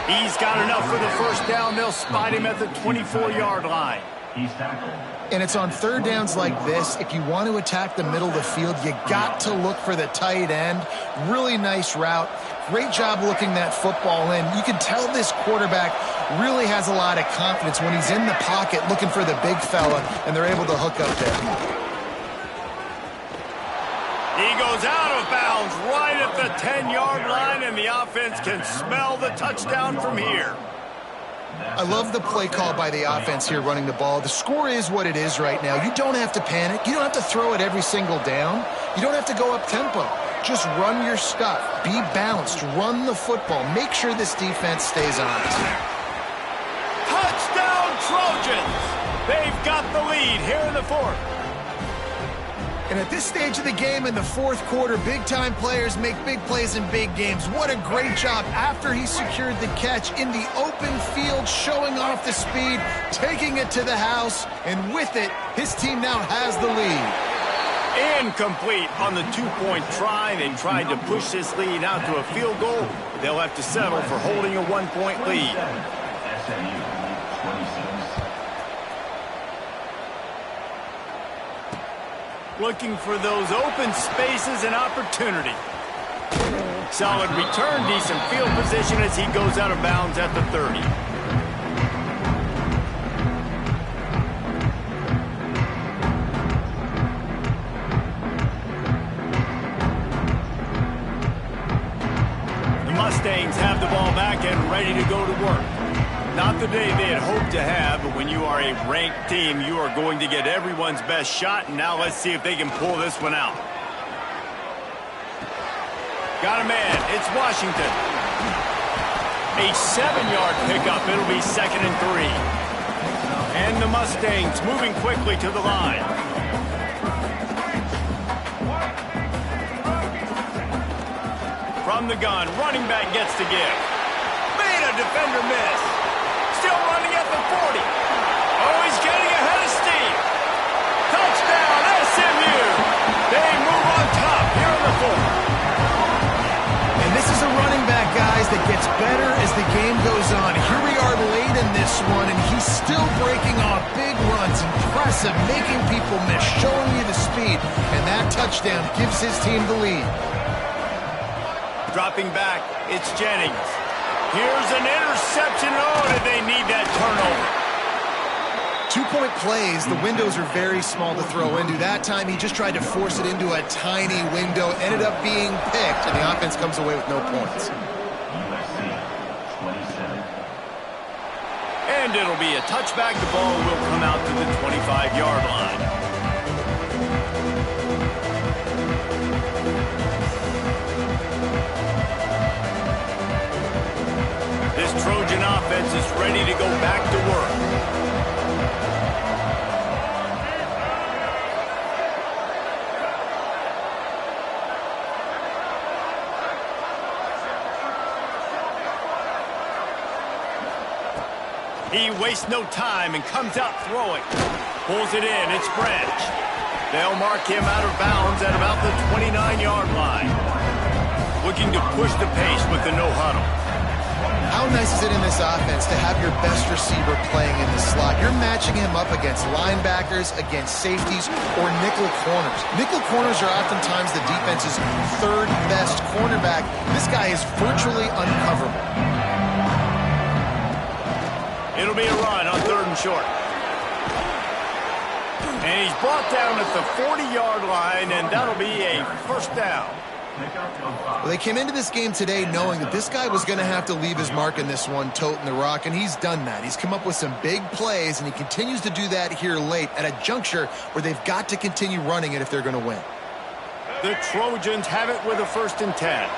He's got enough for the first down. They'll spot him at the 24-yard line. He's tackled. And it's on 3rd downs like this. If you want to attack the middle of the field, you got to look for the tight end. Really nice route. Great job looking that football in. You can tell this quarterback really has a lot of confidence when he's in the pocket looking for the big fella, and they're able to hook up there. He goes out of bounds right at the 10-yard line, and the offense can smell the touchdown from here. I love the play call by the offense here running the ball. The score is what it is right now. You don't have to panic. You don't have to throw it every single down. You don't have to go up tempo. Just run your stuff. Be balanced. Run the football. Make sure this defense stays honest. Touchdown, Trojans! They've got the lead here in the 4th. And at this stage of the game in the 4th quarter, big-time players make big plays in big games. What a great job after he secured the catch in the open field, showing off the speed, taking it to the house, and with it, his team now has the lead. Incomplete on the two-point try. They tried to push this lead out to a field goal. They'll have to settle for holding a one-point lead. SMU 26. Looking for those open spaces and opportunity. Solid return, decent field position as he goes out of bounds at the 30. The Mustangs have the ball back and ready to go to work. Not the day they had hoped to have, but when you are a ranked team, you are going to get everyone's best shot, and now let's see if they can pull this one out. Got a man. It's Washington. A 7-yard pickup. It'll be 2nd and 3. And the Mustangs moving quickly to the line. From the gun, running back gets to give. Made a defender miss. Still running at the 40. Oh, he's getting ahead of steam. Touchdown, SMU. They move on top here in the 4th. And this is a running back, guys, that gets better as the game goes on. Here we are late in this one, and he's still breaking off big runs. Impressive, making people miss, showing you the speed. And that touchdown gives his team the lead. Dropping back, it's Jennings. Here's an interception. Oh, did they need that turnover? 2-point plays, the windows are very small to throw into. That time, he just tried to force it into a tiny window, ended up being picked, and the offense comes away with no points. USC 27. And it'll be a touchback. The ball will come out to the 25-yard line. This Trojan offense is ready to go back to work. He wastes no time and comes out throwing. Pulls it in. It's Branch. They'll mark him out of bounds at about the 29-yard line. Looking to push the pace with the no-huddle. How nice is it in this offense to have your best receiver playing in the slot? You're matching him up against linebackers, against safeties, or nickel corners. Nickel corners are oftentimes the defense's third best cornerback. This guy is virtually uncoverable. It'll be a run on 3rd and short. And he's brought down at the 40-yard line, and that'll be a 1st down. Well, they came into this game today knowing that this guy was going to have to leave his mark in this one, toting the rock, and he's done that. He's come up with some big plays, and he continues to do that here late at a juncture where they've got to continue running it if they're going to win. The Trojans have it with a 1st and 10.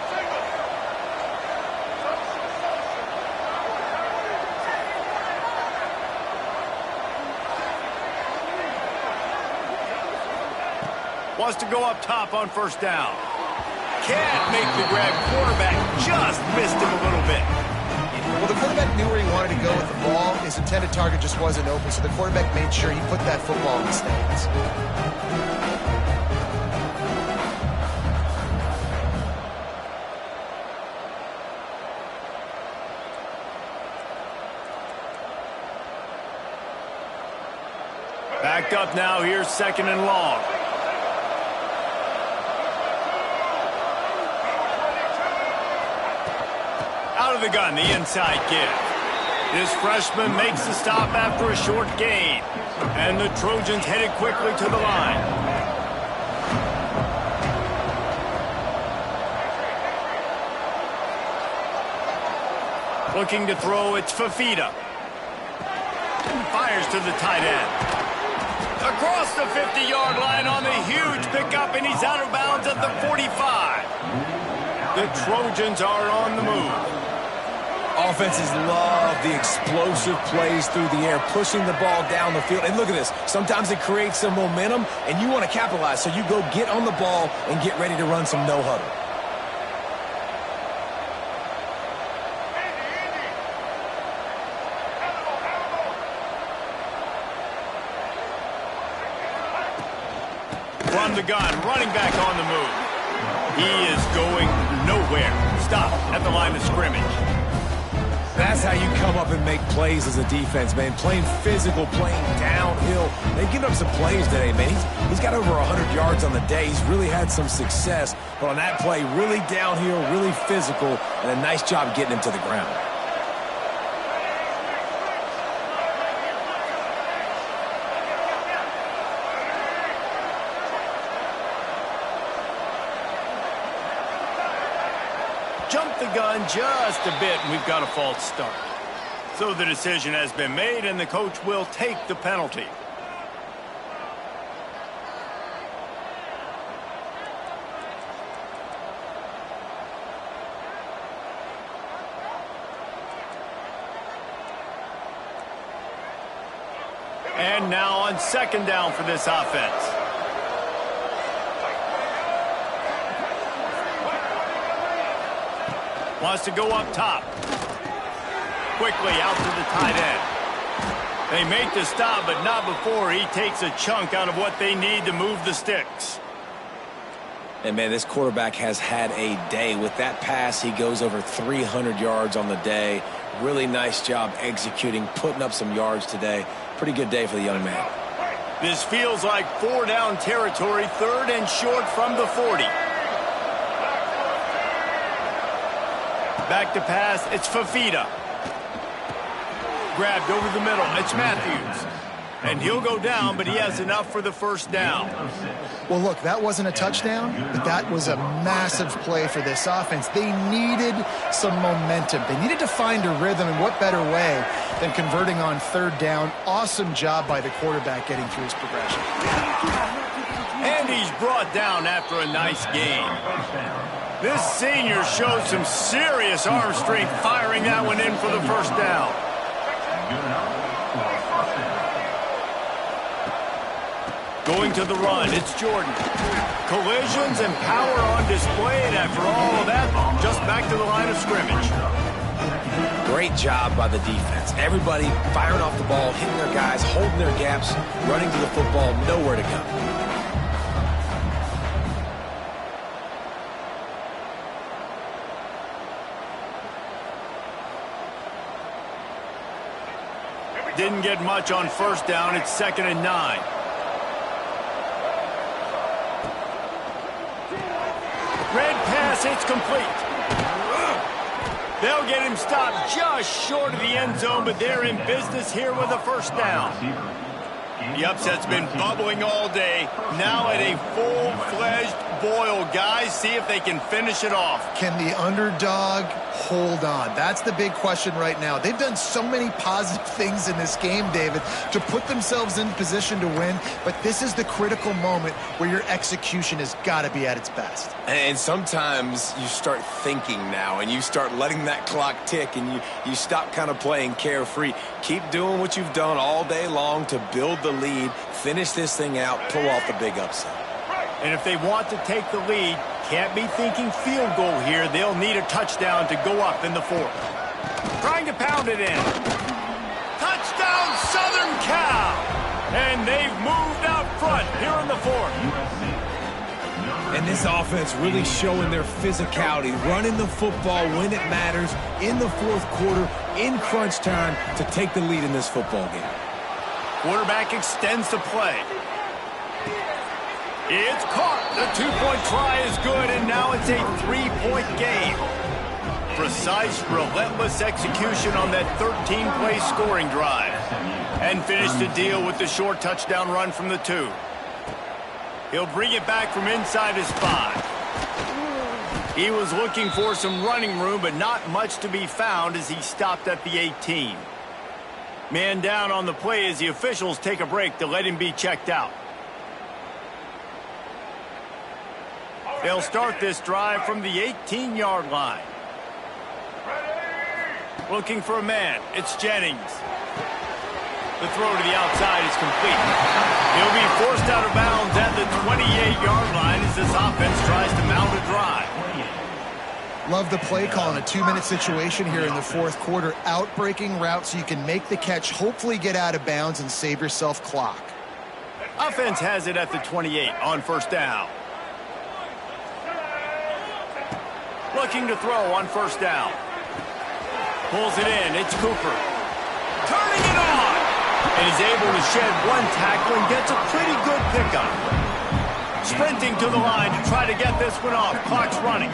Wants to go up top on 1st down. Can't make the grab. Quarterback just missed him a little bit. Well, the quarterback knew where he wanted to go with the ball. His intended target just wasn't open, so the quarterback made sure he put that football in the stands. Backed up now. Here's 2nd and long. Out of the gun, the inside give. This freshman makes the stop after a short gain. And the Trojans headed quickly to the line. Looking to throw, it's Fafita. Fires to the tight end. Across the 50-yard line on the huge pickup, and he's out of bounds at the 45. The Trojans are on the move. Offenses love the explosive plays through the air, pushing the ball down the field. And look at this. Sometimes it creates some momentum, and you want to capitalize. So you go get on the ball and get ready to run some no-huddle. From the gun, running back on the move. He is going nowhere. Stop at the line of scrimmage. That's how you come up and make plays as a defense, man. Playing physical, playing downhill. They've given up some plays today, man. He's got over 100 yards on the day. He's really had some success. But on that play, really downhill, really physical, and a nice job getting him to the ground. Jumped the gun just a bit, and we've got a false start. So the decision has been made, and the coach will take the penalty. And now on second down for this offense. Wants to go up top. Quickly out to the tight end. They make the stop, but not before he takes a chunk out of what they need to move the sticks. And, man, this quarterback has had a day. With that pass, he goes over 300 yards on the day. Really nice job executing, putting up some yards today. Pretty good day for the young man. This feels like 4-down territory, 3rd and short from the 40. Back to pass, it's Fafita. Grabbed over the middle, it's Matthews. And he'll go down, but he has enough for the first down. Well, look, that wasn't a touchdown, but that was a massive play for this offense. They needed some momentum. They needed to find a rhythm, and what better way than converting on 3rd down. Awesome job by the quarterback getting through his progression. And he's brought down after a nice game. This senior showed some serious arm strength firing that one in for the first down. Going to the run, it's Jordan. Collisions and power on display, and after all of that, just back to the line of scrimmage. Great job by the defense. Everybody firing off the ball, hitting their guys, holding their gaps, running to the football, nowhere to go. Didn't get much on first down. It's 2nd and 9. Red pass, it's complete. They'll get him stopped just short of the end zone, but they're in business here with a first down. The upset's been bubbling all day. Now at a full-fledged boil. Guys, see if they can finish it off. Can the underdog hold on? That's the big question right now. They've done so many positive things in this game, David, to put themselves in position to win, but this is the critical moment where your execution has got to be at its best. And sometimes you start thinking now, and you start letting that clock tick, and you stop kind of playing carefree. Keep doing what you've done all day long to build the lead, finish this thing out, pull off the big upset. And if they want to take the lead, can't be thinking field goal here. They'll need a touchdown to go up in the 4th. Trying to pound it in. Touchdown, Southern Cal! And they've moved out front here in the 4th. And this offense really showing their physicality, running the football when it matters, in the 4th quarter, in crunch time, to take the lead in this football game. Quarterback extends the play. It's caught. The 2-point try is good, and now it's a 3-point game. Precise, relentless execution on that 13-play scoring drive. And finished the deal with the short touchdown run from the 2. He'll bring it back from inside his 5. He was looking for some running room, but not much to be found as he stopped at the 18. Man down on the play as the officials take a break to let him be checked out. They'll start this drive from the 18-yard line. Looking for a man. It's Jennings. The throw to the outside is complete. He'll be forced out of bounds at the 28-yard line as this offense tries to mount a drive. Love the play call in a 2-minute situation here in the 4th quarter. Out-breaking route so you can make the catch, hopefully get out of bounds and save yourself clock. Offense has it at the 28 on first down. Looking to throw on first down. Pulls it in. It's Cooper. Turning it on. And he's able to shed one tackle and gets a pretty good pickup. Sprinting to the line to try to get this one off. Clock's running.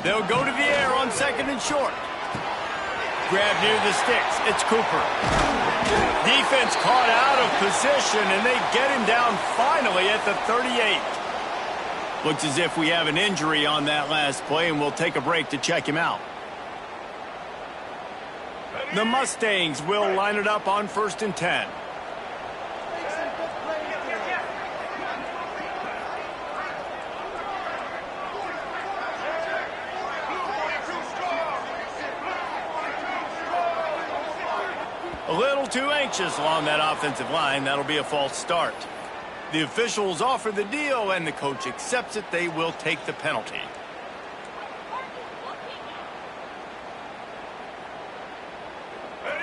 They'll go to the air on second and short. Grab near the sticks. It's Cooper. Defense caught out of position, and they get him down finally at the 38. Looks as if we have an injury on that last play, and we'll take a break to check him out. The Mustangs will line it up on 1st and 10. A little too anxious along that offensive line. That'll be a false start. The officials offer the deal, and the coach accepts it. They will take the penalty.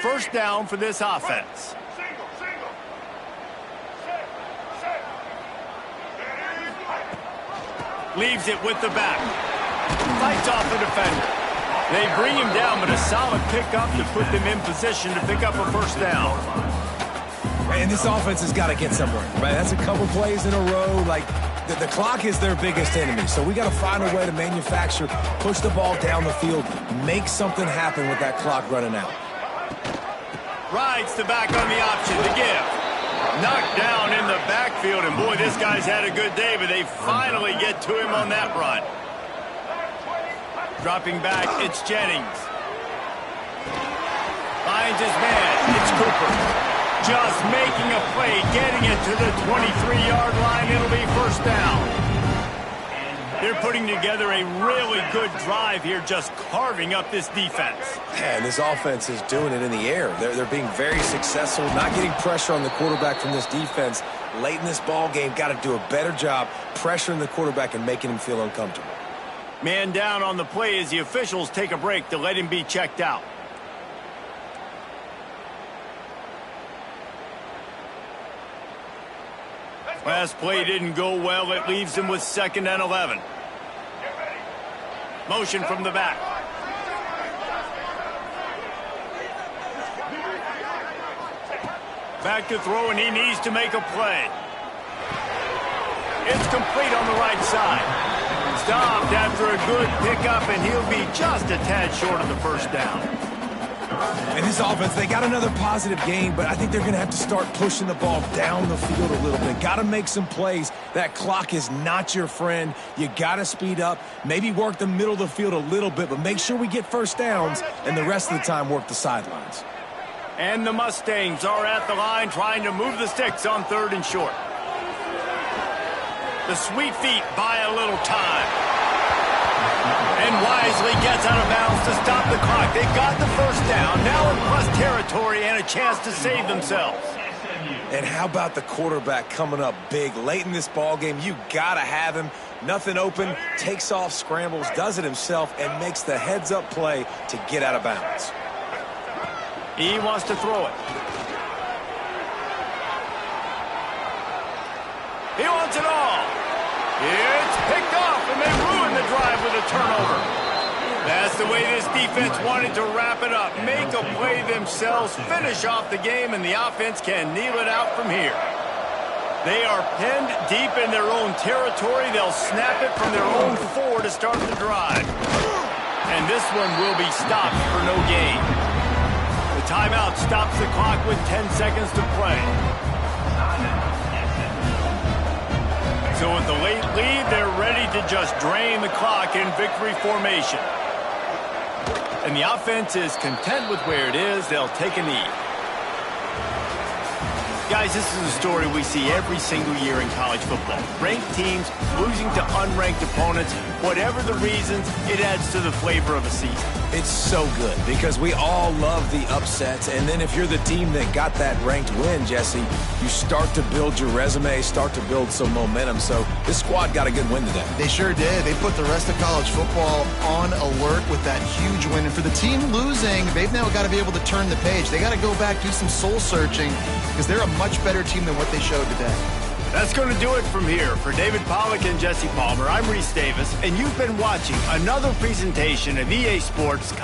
First down for this offense. Leaves it with the back. Fights off the defender. They bring him down, but a solid pickup to put them in position to pick up a first down. And this offense has got to get somewhere, right? That's a couple plays in a row. Like, the clock is their biggest enemy. So we got to find a way to manufacture, push the ball down the field, make something happen with that clock running out. Rides the back on the option to give. Knocked down in the backfield, and boy, this guy's had a good day, but they finally get to him on that run. Dropping back, it's Jennings. Finds his man, it's Cooper. Just making a play, getting it to the 23-yard line. It'll be first down. They're putting together a really good drive here, just carving up this defense. And this offense is doing it in the air. They're being very successful, not getting pressure on the quarterback from this defense. Late in this ball game, got to do a better job pressuring the quarterback and making him feel uncomfortable. Man down on the play as the officials take a break to let him be checked out. Last play didn't go well. It leaves him with 2nd and 11. Motion from the back. Back to throw, and he needs to make a play. It's complete on the right side. Stopped after a good pickup, and he'll be just a tad short of the first down. And this offense, they got another positive game, but I think they're going to have to start pushing the ball down the field a little bit. Got to make some plays. That clock is not your friend. You got to speed up, maybe work the middle of the field a little bit, but make sure we get first downs, and the rest of the time work the sidelines. And the Mustangs are at the line trying to move the sticks on 3rd and short. The sweet feet buy a little time. And wisely gets out of bounds to stop the clock. They got the first down, now in plus territory and a chance to save themselves. And how about the quarterback coming up big late in this ball game? You got to have him. Nothing open, takes off, scrambles, does it himself, and makes the heads-up play to get out of bounds. He wants to throw it. He wants it all. It's picked off, and they ruin the drive with a turnover. That's the way this defense wanted to wrap it up. Make a play themselves, finish off the game, and the offense can kneel it out from here. They are pinned deep in their own territory. They'll snap it from their own 4 to start the drive. And this one will be stopped for no gain. The timeout stops the clock with 10 seconds to play. So with the late lead, they're ready to just drain the clock in victory formation. And the offense is content with where it is. They'll take a knee. Guys, this is a story we see every single year in college football. Ranked teams losing to unranked opponents. Whatever the reasons, it adds to the flavor of a season. It's so good because we all love the upsets, and then if you're the team that got that ranked win, Jesse, you start to build your resume, start to build some momentum. So this squad got a good win today. They sure did. They put the rest of college football on alert with that huge win. And for the team losing, they've now got to be able to turn the page. They got to go back, do some soul searching, because they're a much better team than what they showed today. That's going to do it from here. For David Pollack and Jesse Palmer, I'm Reese Davis, and you've been watching another presentation of EA Sports